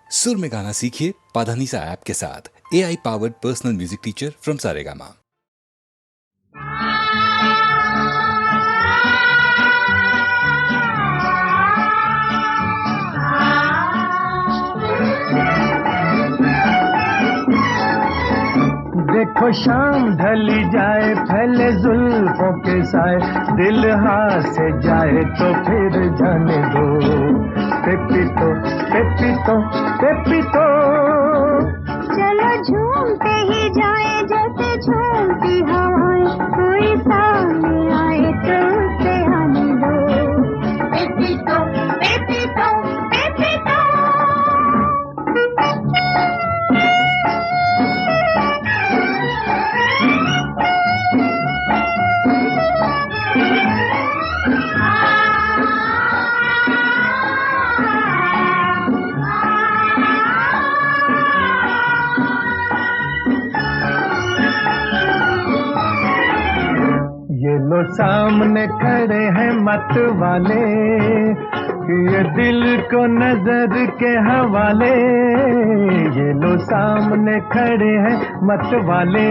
सुर में गाना सीखिए पाधानीसा ऐप के साथ। AI powered personal music teacher from Saregama. देखो शाम ढली जाए, फैले जुल्फों के साए, दिल हाथ से जाए तो फिर जाने दो। पेपीतो पेपीतो पेपीतो, चलो झूमते ही जाए जैसे झूमती हवाएं, कोई सामने आए तो उसे आने दो। पेपीतो पेपीतो पेपीतो, ये लो सामने खड़े हैं मत वाले, ये दिल को नजर के हवाले। ये लो सामने खड़े हैं मत वाले,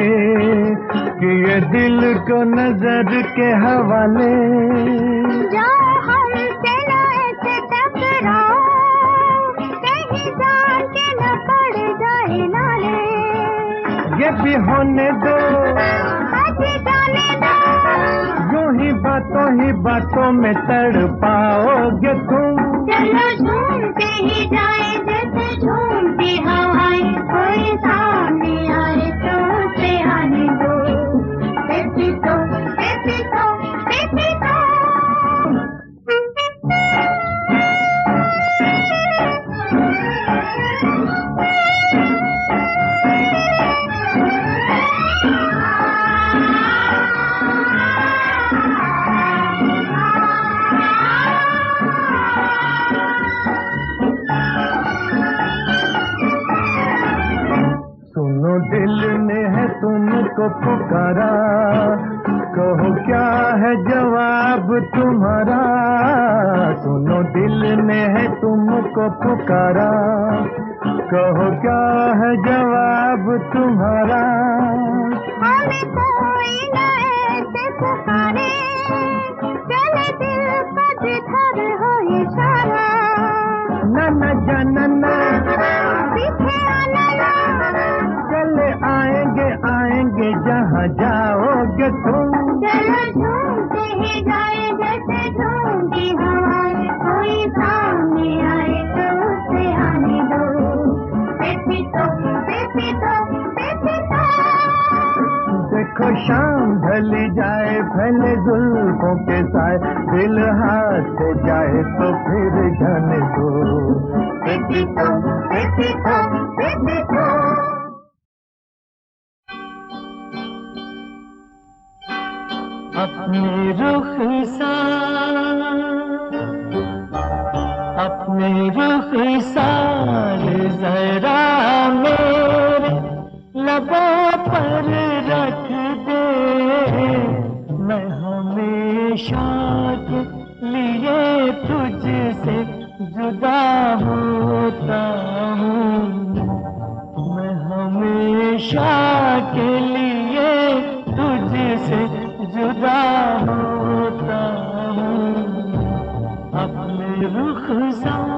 ये दिल को नजर के हवाले। जाओ हमसे ना ऐसे टकराओ, कहीं जान के न पड़ जाए नाले। ये भी होने दो, आज जाने दो, यूं ही बातों में तड़पाओगे तुम। चलो झूमते ही जाए जैसे झूमती हवाएं, कोई सामने आए तो उसे आने दो। पेपीतो पेपीतो पेपीतो, सुनो दिल ने है तुमको पुकारा, कहो क्या है जवाब तुम्हारा। सुनो दिल ने है तुमको पुकारा, कहो क्या है जवाब तुम्हारा। हमें कोई न ऐसे पुकारे, चले दिल का जिधर हो इशारा। ना जानना, पीछे आना ना, चले आएंगे जहाँ जाओगे तुम। चलो झूमते ही जाए जैसे झूमती हवाएं, कोई सामने आए तो उसे आने दो। पेपीतो पेपीतो पेपीतो, देखो शाम ढली जाए, फैले जुल्फों के साए, दिल हाथ से जाए तो फिर जाने दो। पेपीतो पेपीतो पेपीतो। अपने रुखसार जरा मेरे लबों पर रख दे, मैं हमेशा के लिए तुझसे जुदा होता हूँ। मैं हमेशा के लिए तुझसे जुदा होता हूँ। अपने रुखसार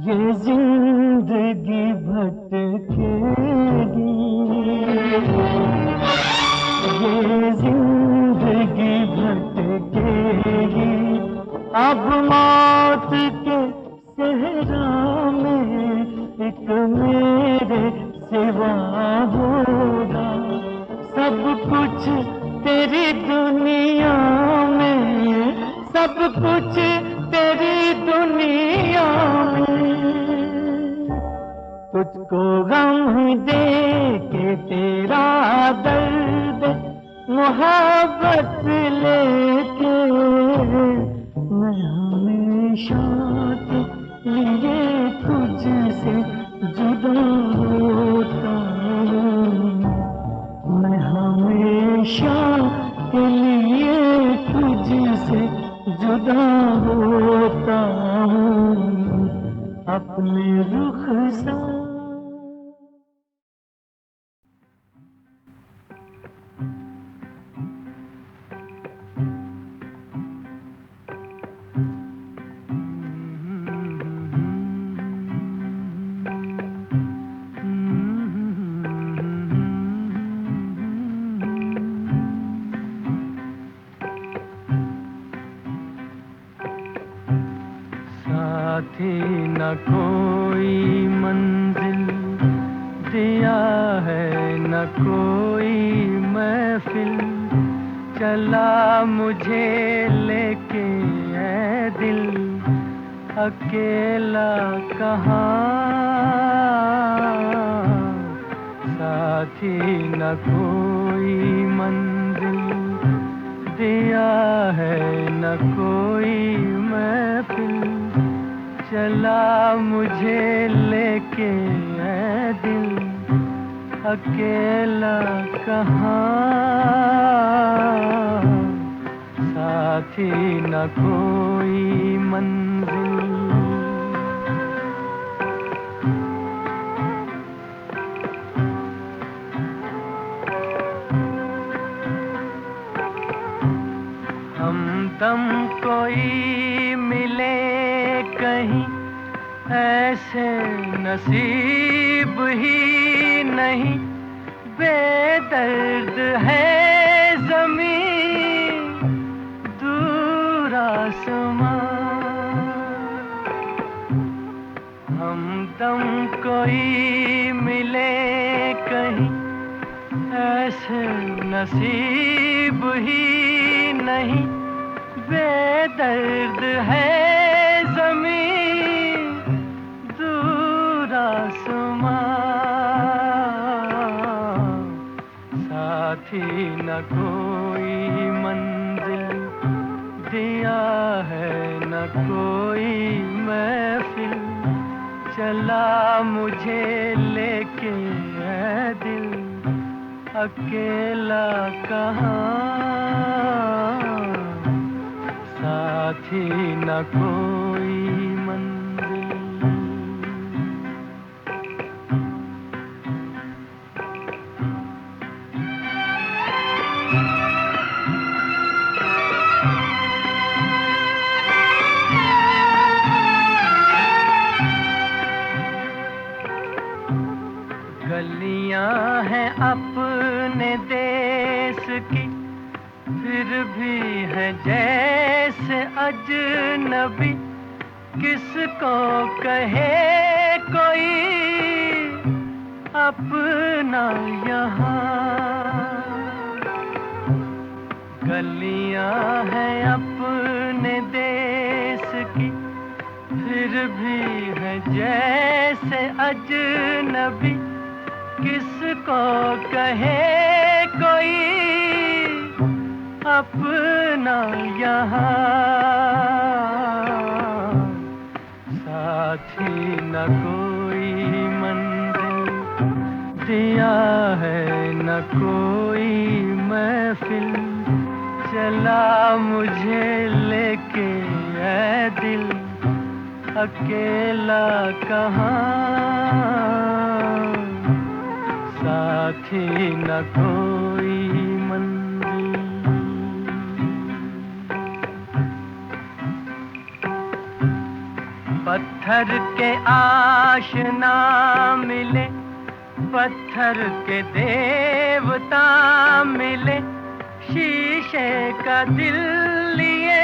ये जिंदगी भटकेगी, ये जिंदगी भटकेगी, अब मौत के सहरा में एक मेरे सिवा होगा। सब कुछ तेरी दुनिया में, सब कुछ तेरी दुनिया में, तो मुझको गम दे के तेरा दर्द मोहब्बत लेके मैं हमेशा के लिए तुझसे जुदा होता हूँ, मैं हमेशा के लिए तुझसे जुदा होता हूँ अपने रुख से। साथी न कोई मंजिल दिया है, न कोई महफिल, चला मुझे लेके ऐ दिल, अकेला कहाँ। साथी न कोई मंजिल दिया है, न कोई महफिल, चला मुझे लेके ऐ दिल, अकेला कहाँ। साथी न कोई मंजिल। हमदम कोई मिले कहीं, ऐसे नसीब ही नहीं, बेदर्द है ज़मीं दूर आसमां। हमदम कोई मिले कहीं, ऐसे नसीब ही नहीं, बेदर्द है ज़मीं दूर आसमां। साथी न कोई मंजिल दिया है, न कोई महफिल, चला मुझे लेके ऐ दिल, अकेला कहाँ। साथी न कोई मंजिल। गलियां हैं अपने देश की, फिर भी है जैसे अजनबी, किसको कहे कोई अपना यहाँ। गलियां हैं अपने देश की, फिर भी है जैसे अजनबी, किसको कहे कोई अपना यहाँ। साथी न कोई मंजिल दिया है, न कोई महफिल, चला मुझे लेके ऐ दिल, अकेला कहाँ। साथी न कोई मंजिल। पत्थर के आशना मिले, पत्थर के देवता मिले, शीशे का दिल लिए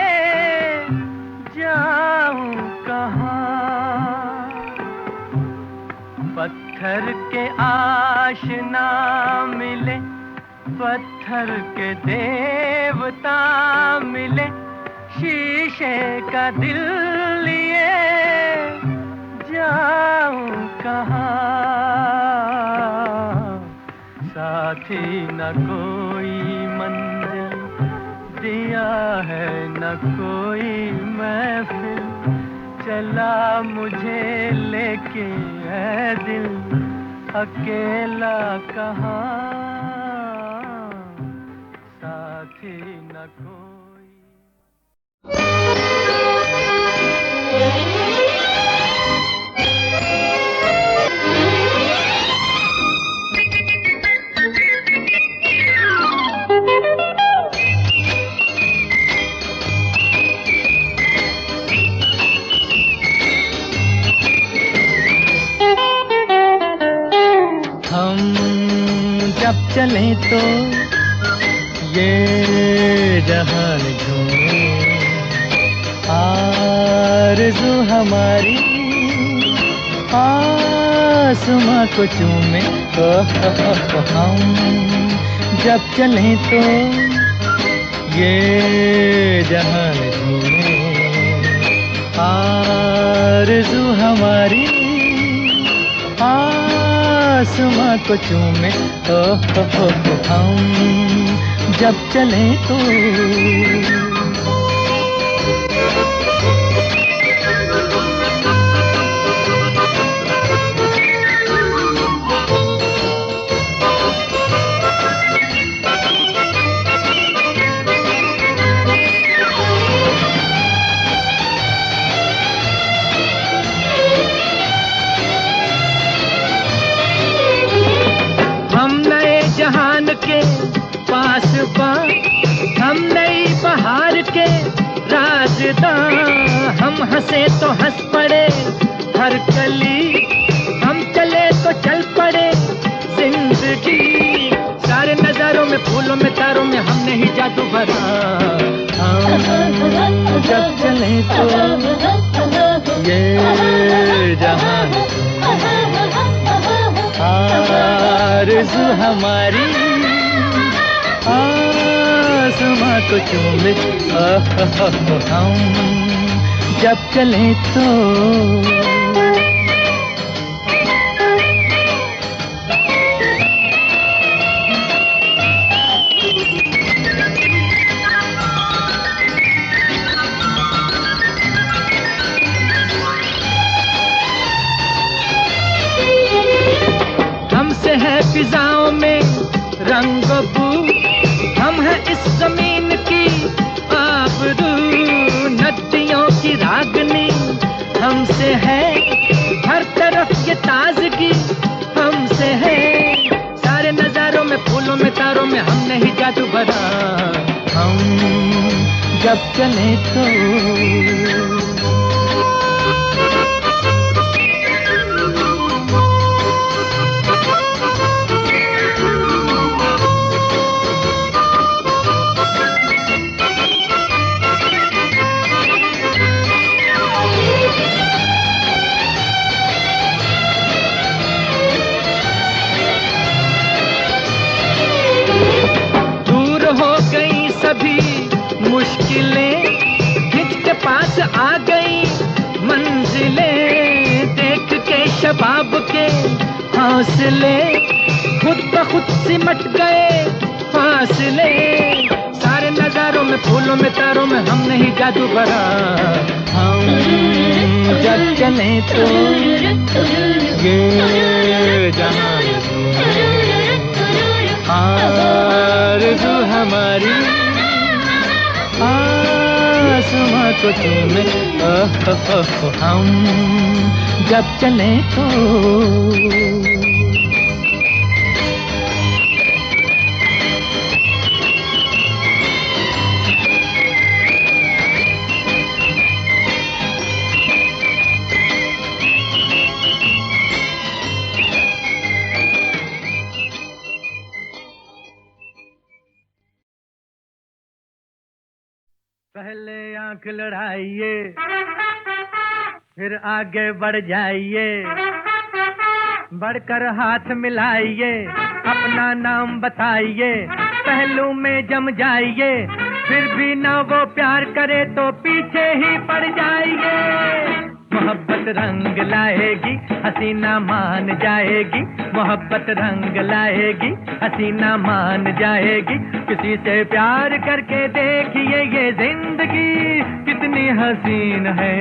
जाऊं कहाँ। पत्थर के आशना मिले, पत्थर के देवता मिले, शीशे का दिल लिए जाऊं कहाँ। साथी न कोई मंजिल, दिया है न कोई महफिल, चला मुझे लेके है दिल, अकेला कहाँ साथी न कोई। हम जब चले तो ये जहान झूमे, आरज़ू हमारी आसमां को चूमे। हम जब चले तो ये जहान झूमे, आरज़ू हमारी आसमां को चूमे। हम जब चले तो जहान के पास हम नई बहार के राजदां, हम हंसे तो हंस पड़े हर कली, हम चले तो चल पड़े जिंदगी। सारे नजारों में फूलों में तारों में हमने ही जादू भरा। हम जब चले तो ये जहान आरज़ू हमारी आसमां को चूमे। हम जब चले तो हमसे है फिजाओं में रंग बू, हम हैं इस जमीन की आबरू, नदियों की रागनी हमसे है, हर तरफ ये ताजगी हमसे है। सारे नजारों में फूलों में तारों में हमने ही जादू भरा। हम जब चले तो मुश्किलें खिंच के पास आ गई, मंजिलें देख के शबाब के हौसले खुद ब खुद सिमट गए फासले। सारे नजारों में फूलों में तारों में हमने ही जादू भरा। हम जब चले तो ये जहान आरज़ू हमारी आसमां को चूमे। हम जब चले तो पहले आंख लड़ाइए फिर आगे बढ़ जाइए, बढ़कर हाथ मिलाइए अपना नाम बताइए, पहलू में जम जाइए, फिर भी ना वो प्यार करे तो पीछे ही पड़ जाइए। मोहब्बत रंग लाएगी, हसीना मान जाएगी। मोहब्बत रंग लाएगी, हसीना मान जाएगी। किसी से प्यार करके देखिए ये जिंदगी कितनी हसीन है।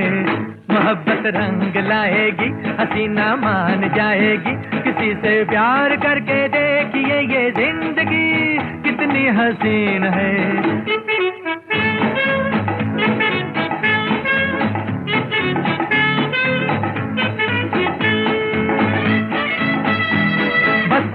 मोहब्बत रंग लाएगी, हसीना मान जाएगी। किसी से प्यार करके देखिए ये जिंदगी कितनी हसीन है।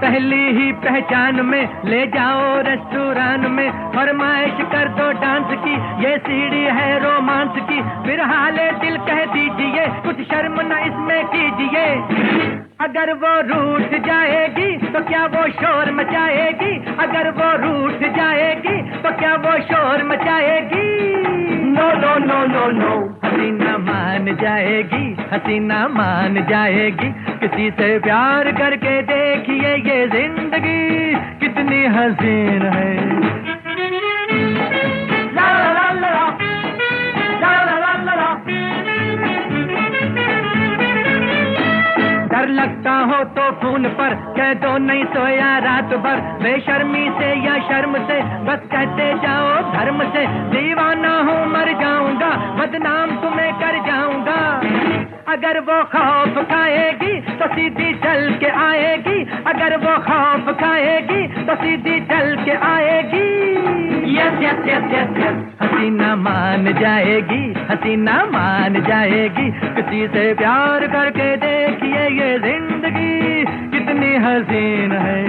पहली ही पहचान में ले जाओ रेस्टोरेंट में, फरमाइश कर दो डांस की, ये सीढ़ी है रोमांस की। फिर हाले दिल कह दीजिए, कुछ शर्म न इसमें कीजिए। अगर वो रूठ जाएगी तो क्या वो शोर मचाएगी, अगर वो रूठ जाएगी तो क्या वो शोर मचाएगी। No no no no no, हसीना मान जाएगी, हसीना मान जाएगी। किसी से प्यार करके देखिए ये जिंदगी कितनी हसीन है। ला ला ला ला, ला ला ला ला ला। डर लगता हो तो फोन पर कह दो नहीं सोया रात भर, बेशर्मी से या शर्म से बस कहते जाओ धर्म से। दीवाना हूँ मर जाऊंगा, बदनाम तुम्हें कर जाऊंगा। अगर वो खौफ खाएगी तो सीधी चल के आएगी, अगर वो खौफ खाएगी तो सीधी चल के आएगी। Yes yes yes yes yes, हसीना मान जाएगी, हसीना मान जाएगी। किसी से प्यार करके देखिए ये जिंदगी कितनी हसीन है।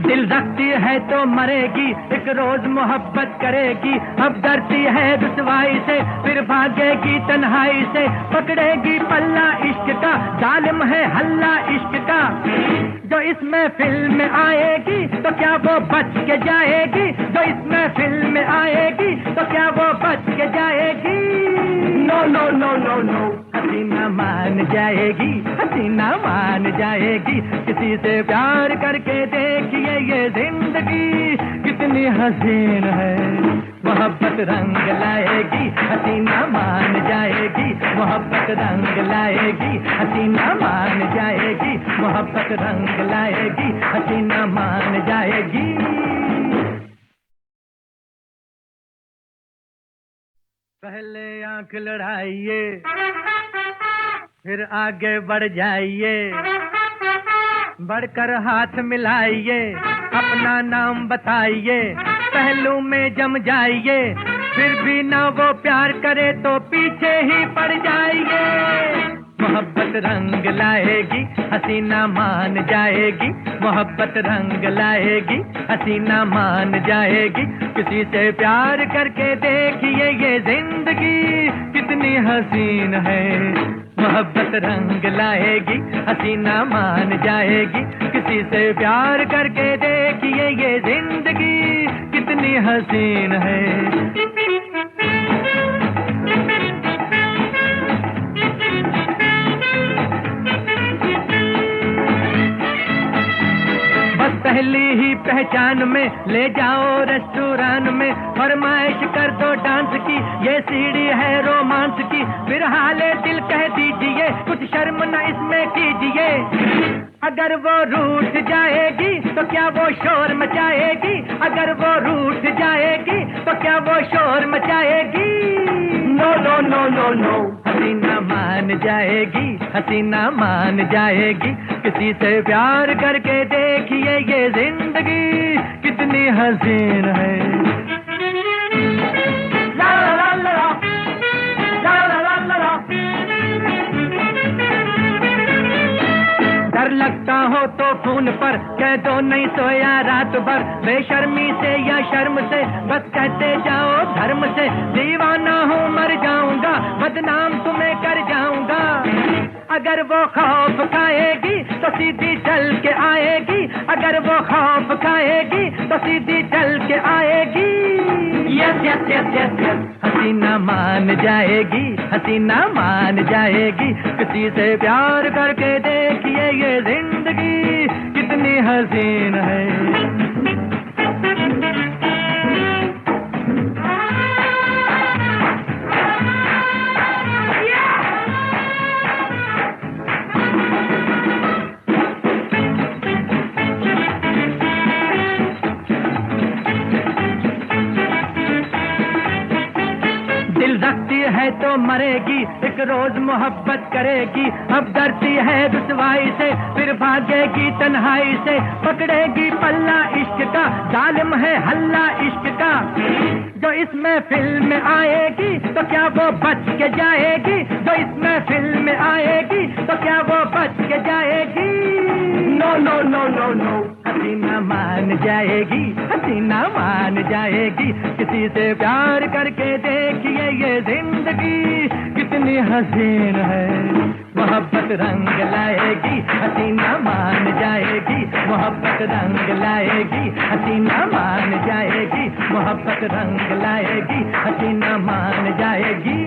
दिल रखती है तो मरेगी, एक रोज मोहब्बत करेगी। अब डरती है रुसवाई से, फिर भागेगी तन्हाई से। पकड़ेगी पल्ला इश्क का, जालिम है हल्ला इश्क का। जो इसमें फिल्म में आएगी तो क्या वो बच के जाएगी, जो इसमें फिल्म में आएगी तो क्या वो बच के जाएगी। No no no no no, हसीना मान जाएगी, हसीना मान जाएगी। किसी से प्यार करके देखिए ये जिंदगी कितनी हसीन है। मोहब्बत रंग लाएगी, हसीना मान जाएगी। मोहब्बत रंग लाएगी, हसीना मान जाएगी। मोहब्बत रंग लाएगी, हसीना मान जाएगी। पहले आंख लड़ाइए, फिर आगे बढ़ जाइए। बढ़कर हाथ मिलाइए, अपना नाम बताइए। पहलू में जम जाइए, फिर भी ना वो प्यार करे तो पीछे ही पड़ जाइए। मोहब्बत रंग लाएगी, हसीना मान जाएगी। मोहब्बत रंग लाएगी, हसीना मान जाएगी। किसी से प्यार करके देखिए ये जिंदगी कितनी हसीन है। मोहब्बत रंग लाएगी, हसीना मान जाएगी। किसी से प्यार करके देखिए ये जिंदगी कितनी हसीन है। पहली ही पहचान में ले जाओ रेस्टोरेंट में, फरमाइश कर दो डांस की, ये सीढ़ी है रोमांस की। फिर हाले दिल कह दीजिए, कुछ शर्म न इसमें कीजिए। अगर वो रूठ जाएगी तो क्या वो शोर मचाएगी, अगर वो रूठ जाएगी तो क्या वो शोर मचाएगी। No no no no no, हसीना मान जाएगी, हसीना मान जाएगी। किसी से प्यार करके देखिए ये जिंदगी कितनी हसीन है। ला ला ला ला, ला ला ला ला। डर लगता हो तो फोन पर कह दो नहीं सोया रात भर, बेशर्मी से या शर्म से बस कहते जाओ धर्म से। दीवाना हूँ मर जाऊंगा, बदनाम तुम्हें कर जाऊंगा। अगर वो खौफ खाएगी तो सीधी चल के आएगी, अगर वो खौफ खाएगी तो सीधी चल के आएगी। Yes yes yes yes yes, हसीना मान जाएगी, हसीना मान जाएगी। किसी से प्यार करके देखिए ये जिंदगी कितनी हसीन है। दिल रखती है तो मरेगी, एक रोज मोहब्बत करेगी। अब डरती है रुसवाई से, फिर भागेगी तन्हाई से। पकड़ेगी पल्ला इश्क का, जालिम है हल्ला इश्क का। जो इस महफिल में आएगी तो क्या वो बच के जाएगी? जो इस महफिल में आएगी तो क्या वो बच के जाएगी? No no no no no, हसीना मान जाएगी, हसीना मान जाएगी। किसी से प्यार करके देखिए ये जिंदगी कितनी हसीन है। मोहब्बत रंग लाएगी, हसीना मान जाएगी। मोहब्बत रंग लाएगी, हसीना मान जाएगी। मोहब्बत रंग लाएगी, हसीना मान जाएगी।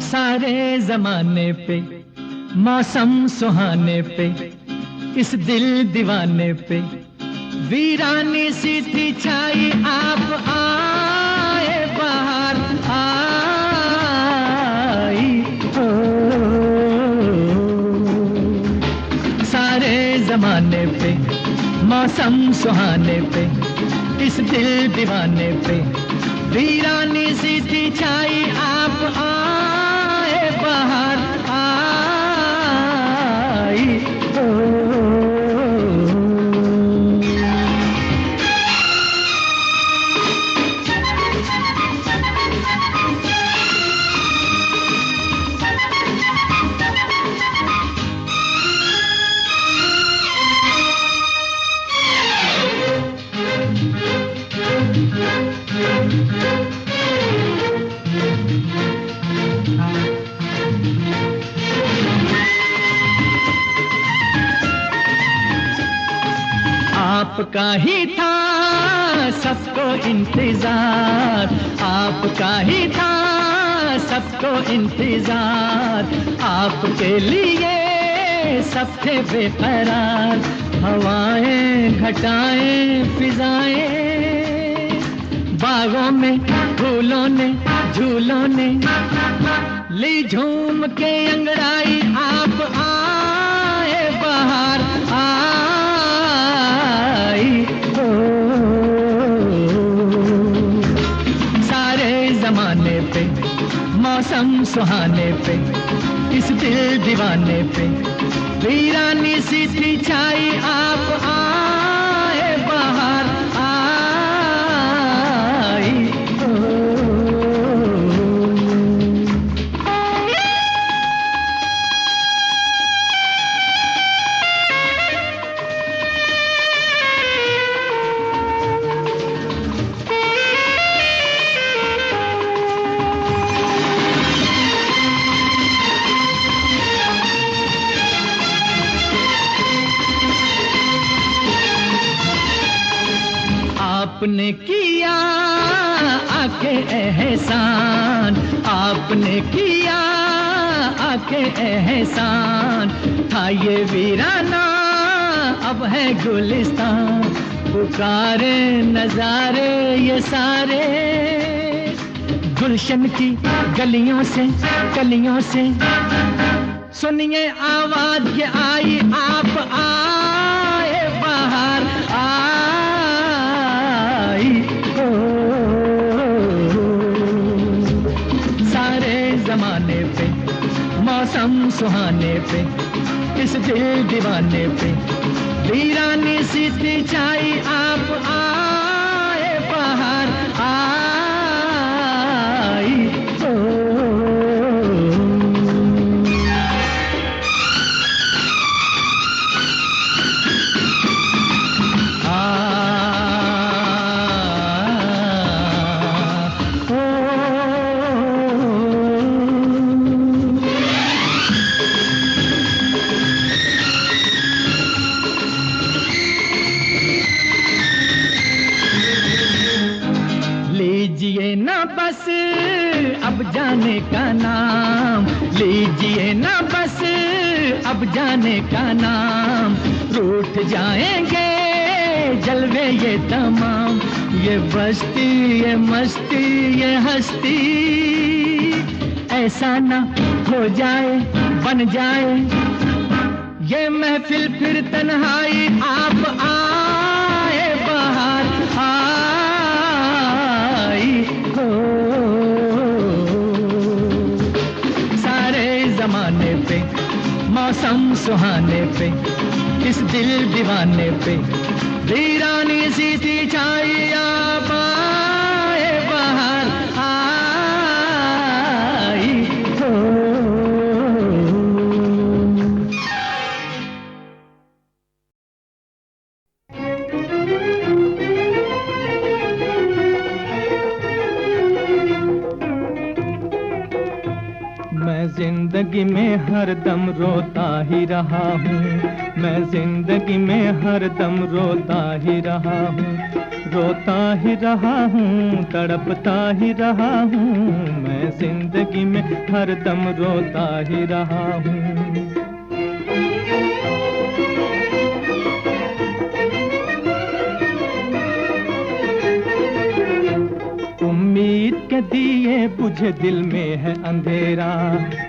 सारे जमाने पे, मौसम सुहाने पे, इस दिल दीवाने पे वीरानी सी थी छाई। आप आए बाहर आई हो। सारे जमाने पे, मौसम सुहाने पे, इस दिल दीवाने पे वीरानी सी थी छाई। आप आए बाहर आई हो। आपका ही था सबको इंतजार, आपका ही था सबको इंतजार। आपके लिए सब थे बेकरार, हवाएं घटाएं फिजाएं। बागों में फूलों ने झूलों ने ली झूम के अंगड़ाई। आप आए बाहर आई हो। सारे जमाने पे, मौसम सुहाने पे, इस दिल दीवाने पे वीरानी सी थी छाई। आप आए बाहर आई हो। आपने किया आके एहसान, आपने किया आके एहसान। था ये वीराना अब है गुलिस्तान, पुकारे नजारे ये सारे। गुलशन की गलियों से कलियों से सुनिए आवाज ये आई। आप आए बाहर आई सुहाने पे, इस दिल दीवाने पे वीरानी सी थी छाई, आप आए बाहर आई। ओ लीजिए ना बस अब जाने का नाम, लीजिए ना बस अब जाने का नाम, रूठ जाएंगे जलवे ये तमाम, ये बस्ती ये मस्ती ये हस्ती, ऐसा ना हो जाए बन जाए ये महफिल फिर तन्हाई, आप आए बाहर आई। हो सारे जमाने पे मौसम सुहाने पे, इस दिल दीवाने पे वीरानी सी थी छाई, आप आए बाहर आई। हो मैं जिंदगी में हरदम रोता ही रहा हूँ, मैं जिंदगी में हरदम रोता ही रहा हूँ, रोता ही रहा हूँ, तड़पता ही रहा हूँ, मैं जिंदगी में हरदम रोता ही रहा हूँ। उम्मीद के दिए बुझे दिल में है अंधेरा,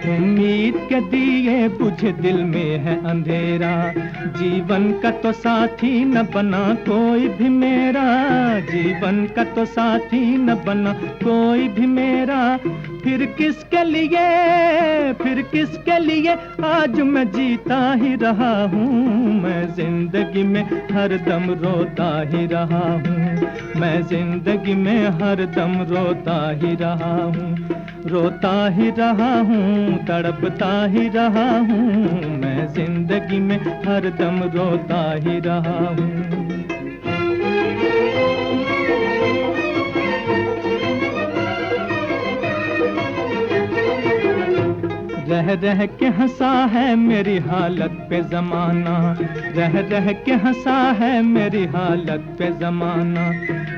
उम्मीद के दिए बुझे दिल में है अंधेरा, जीवन का तो साथी न बना कोई भी मेरा, जीवन का तो साथी न बना कोई भी मेरा, फिर किसके लिए आज मैं जीता ही रहा हूँ, मैं जिंदगी में हरदम रोता ही रहा हूँ, मैं जिंदगी में हरदम रोता ही रहा हूँ, रोता ही रहा हूँ, तड़पता ही रहा हूँ, मैं जिंदगी में हरदम रोता ही रहा हूँ। रह रह के हंसा है मेरी हालत पे ज़माना, रह रह के हंसा है मेरी हालत पे ज़माना,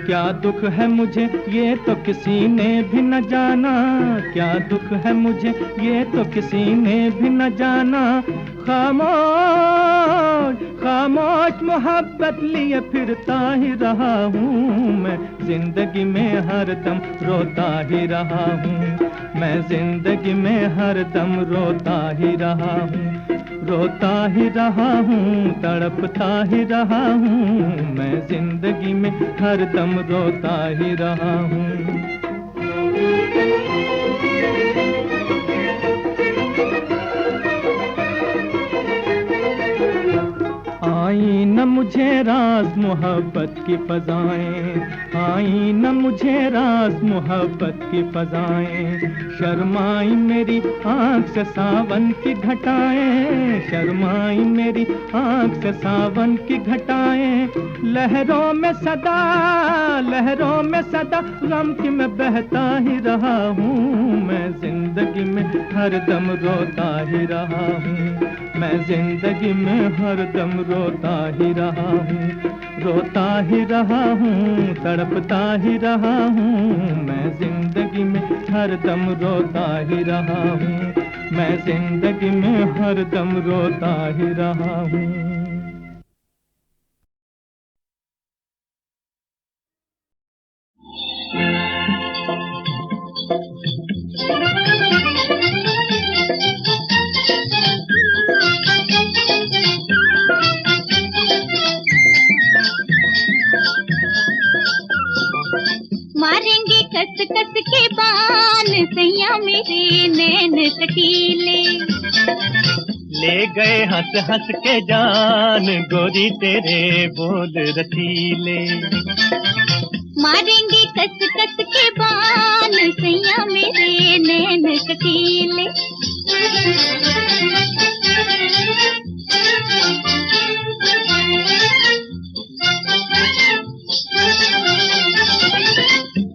क्या दुख है मुझे ये तो किसी ने भी न जाना, क्या दुख है मुझे ये तो किसी ने भी न जाना, खामोश खामोश मोहब्बत लिए फिरता ही रहा हूँ, मैं जिंदगी में हरदम रोता ही रहा हूँ, मैं जिंदगी में हरदम रोता ही रहा हूँ, रोता ही रहा हूँ, तड़पता ही रहा हूँ, मैं जिंदगी में हरदम रोता ही रहा हूँ। आई न मुझे राज मोहब्बत की फजाएं, आई न मुझे राज मोहब्बत की फजाएं, शर्माई मेरी आँख से सावन की घटाएं, शर्माई मेरी आँख से सावन की घटाएं, लहरों में सदा गम की मैं बहता ही रहा हूँ, मैं जिंदगी में हरदम रोता ही रहा हूँ, मैं जिंदगी में हरदम रोता ही रहा हूँ, रोता ही रहा हूँ, तड़पता ही रहा हूँ, मैं जिंदगी में हरदम रोता ही रहा हूँ, मैं जिंदगी में हरदम रोता ही रहा हूँ। मारेंगे कस कस के बान सैया मेरे नैन कटीले। ले गए हंस हंस के जान गोरी तेरे बोल रसीले। मारेंगे कस कस के बान सैया मेरे नैन कटीले।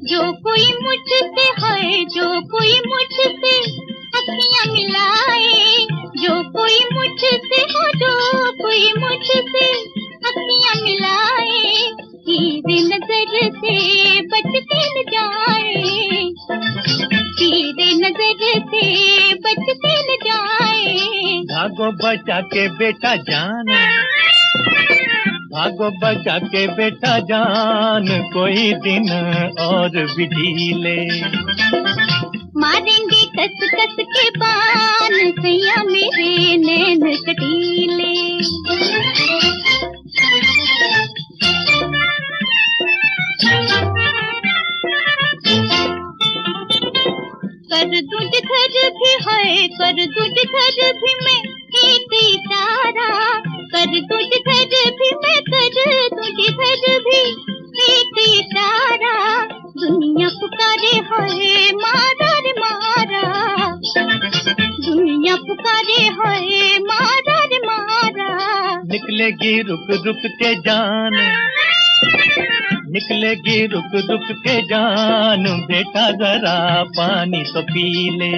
जो कोई मुझसे है, जो कोई मुझसे अखियां मिलाए, जो कोई मुझसे हो, जो कोई मुझसे अखियां मिलाए, तेरे नजर से बच के न जाए, तेरे नजर से बच के न जाए। भागो बचा के बेटा जान, भागो बचा के बेटा जान, कोई दिन और बिजली। मारेंगे कस कस के बान सैया मेरे नैन कटीले। कर दूं जिधर भी है, कर दूं जिधर भी मैं एक इशारा, कर दूं जिधर भी मैं, कर दूं जिधर भी एक इशारा। दुनिया पुकारे है मारा रे मारा, दुनिया पुकारे है मारा रे मारा। निकलेगी रुक रुक के जान, निकलेगी रुक रुक के जान, बेटा जरा पानी तो पी ले।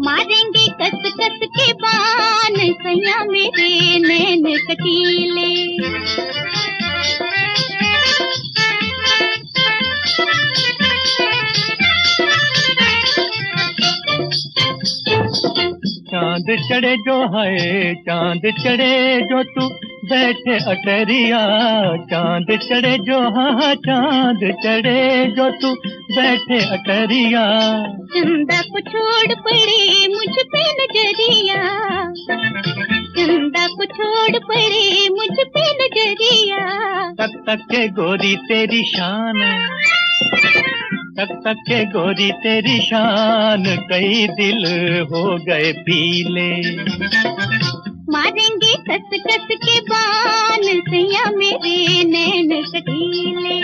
मारेंगे कस कस के बान सैया मेरे नैन कटीले। चांद चढ़े जो है, चांद चढ़े जो तू बैठे अटरिया, चांद चढ़े जो, हाँ चांद चढ़े जो तू बैठे अटरिया। चंदा को छोड़ पड़े मुझ पे नजरिया, चंदा को छोड़ पड़े मुझ पे नजरिया। तक तक के गोरी तेरी शान, तक तक के गोरी तेरी शान, कई दिल हो गए पीले। मारेंगे कस कस के बान सैया मेरे नैन कटीले।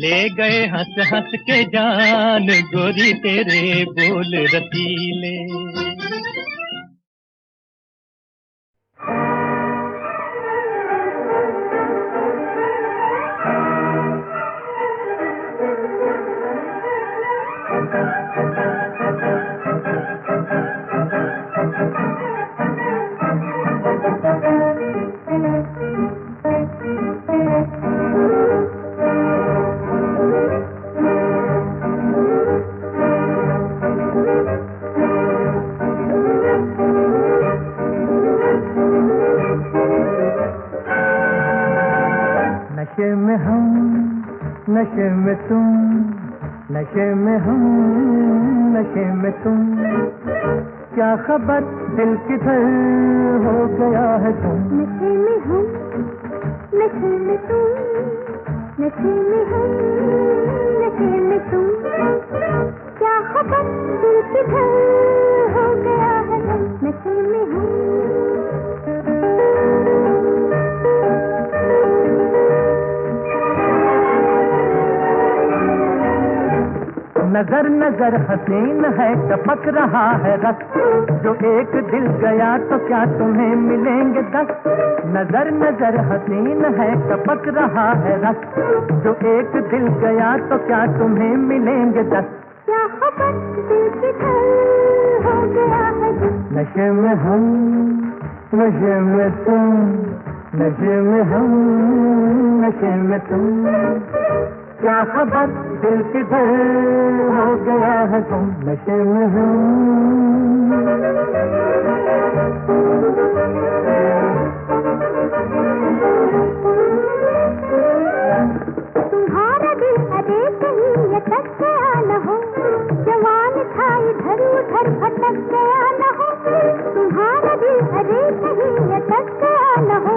ले गए हंस हंस के जान, गोरी तेरे बोल रसीले। नशे में हम, नशे में तुम, नशे में हम, नशे में तुम, क्या खबर दिल किधर हो गया है तुम। नशे में हम, नशे में तुम, नशे में हम, नशे में तुम, क्या खबर दिल किधर हो गया है तुम। नशे में हम। नजर नजर हसीन है, टपक रहा है रस, जो एक दिल गया तो क्या तुम्हें मिलेंगे 10। नजर नजर हसीन है, टपक रहा है रस, जो एक दिल गया तो क्या तुम्हें मिलेंगे 10। क्या खबर दिल किधर हो गया है तुम। नशे में हम, नशे में तुम, नशे में हम, नशे में तुम, क्या खबर दिल किधर हो गया है तुम। नशे में हम। तुम्हारा दिल अरे कहीं लटक गया न हो, जवान था इधर उधर भटक गया न हो। तुम्हारा दिल अरे कहीं लटक गया न हो,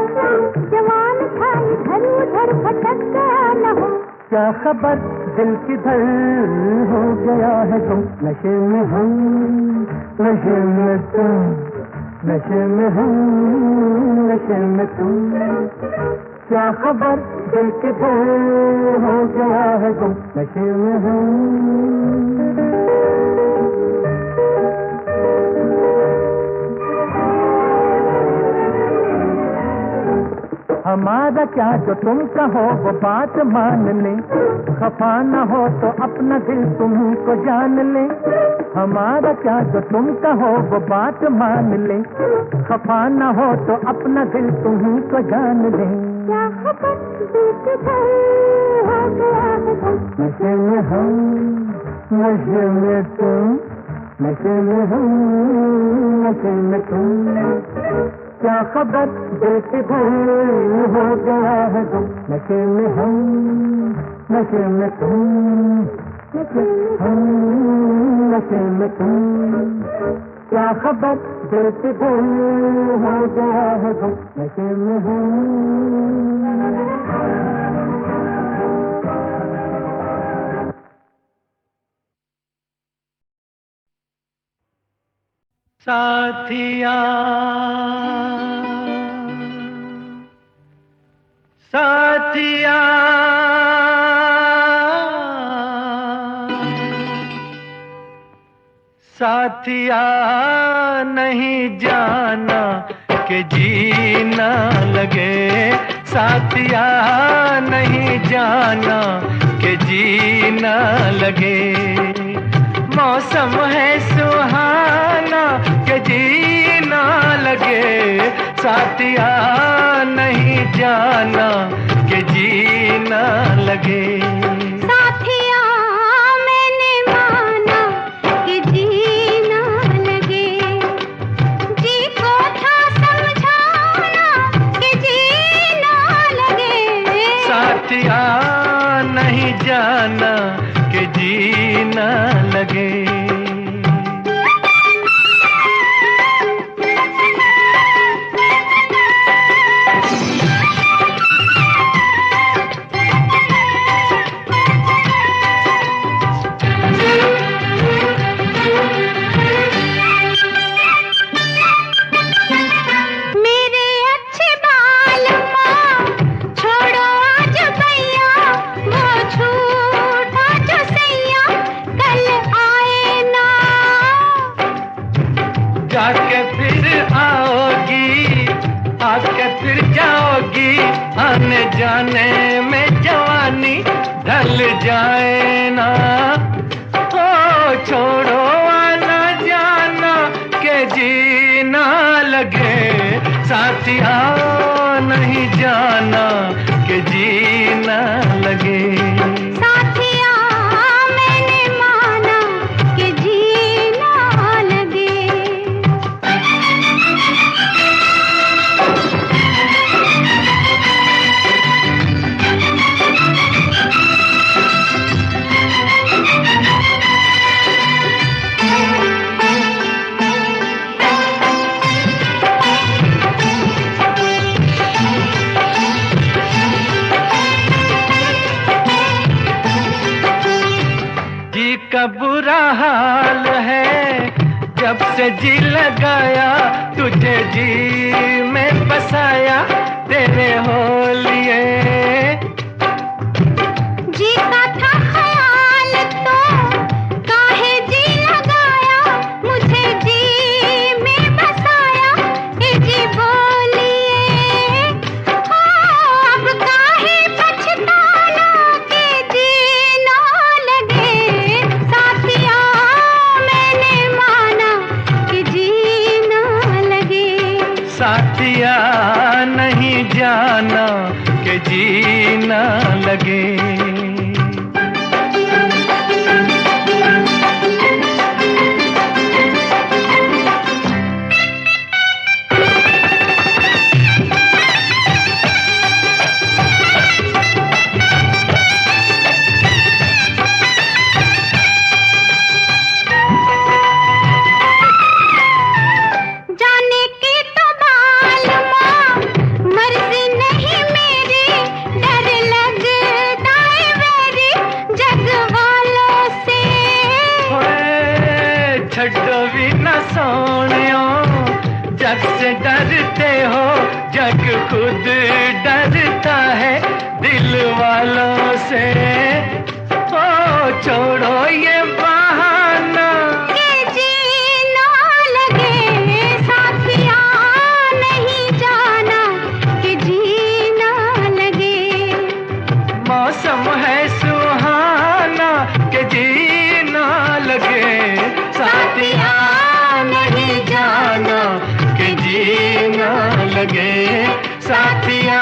जवान था इधर उधर भटक गया न हो। क्या खबर दिल किधर हो गया है तुम, नशे में हम, नशे में तुम, नशे में हम, नशे में तुम। क्या खबर दिल किधर हो गया है तुम, नशे में हम। हमारा क्या जो तुम कहो वो बात मान ले, खफा न हो तो अपना दिल तुम्ही को जान ले। हमारा क्या जो तुम कहो वो बात मान ले, खफा न हो तो अपना दिल तुम्ही को जान ले। क्या खबर दिल किधर हो गया है तुम, नशे में हम, नशे में तुम, नशे में हम, नशे में तुम। क्या खबर दिल किधर हो गया है तुम, नशे में हम, नशे में तुम, नशे में हम, नशे में तुम। क्या खबर दिल किधर हो गया है तुम, नशे में हम। साथिया साथिया साथिया नहीं जाना कि जीना लगे, साथिया नहीं जाना कि जीना लगे। मौसम है सुहाना के जीना लगे, साथिया नहीं जाना के जीना लगे। साथिया मैंने माना कि जीना लगे, जी को था समझाना कि जीना लगे। साथिया नहीं जाना के जीना लगे। जाके फिर आओगी, आके फिर जाओगी, आने जाने में जवानी ढल जाए ना। ओ छोड़ो आना जाना के जीना लगे, साथिया नहीं जाना के जीना लगे। का बुरा हाल है जब से जी लगाया, तुझे जी में बसाया तेरे हो लिए। जी का था ख्याल तो काहे जी लगाया, मुझे जी में बसाया ए जी बोलिए। हो अब काहे पछताना के जीना लगे, साथिया मैंने माना कि जीना लगे। साथिया नहीं जाना के जीना लगे। जाने की तो मालूम मर्जी नहीं मेरी, डर लगता है खुद डरता है दिल वालों से। ओ छोड़ो ये बहाना के जीना लगे साथिया, नहीं जाना कि जीना लगे। मौसम है सुहाना के जीना लगे साथिया, नहीं जाना के जीना लगे साथिया।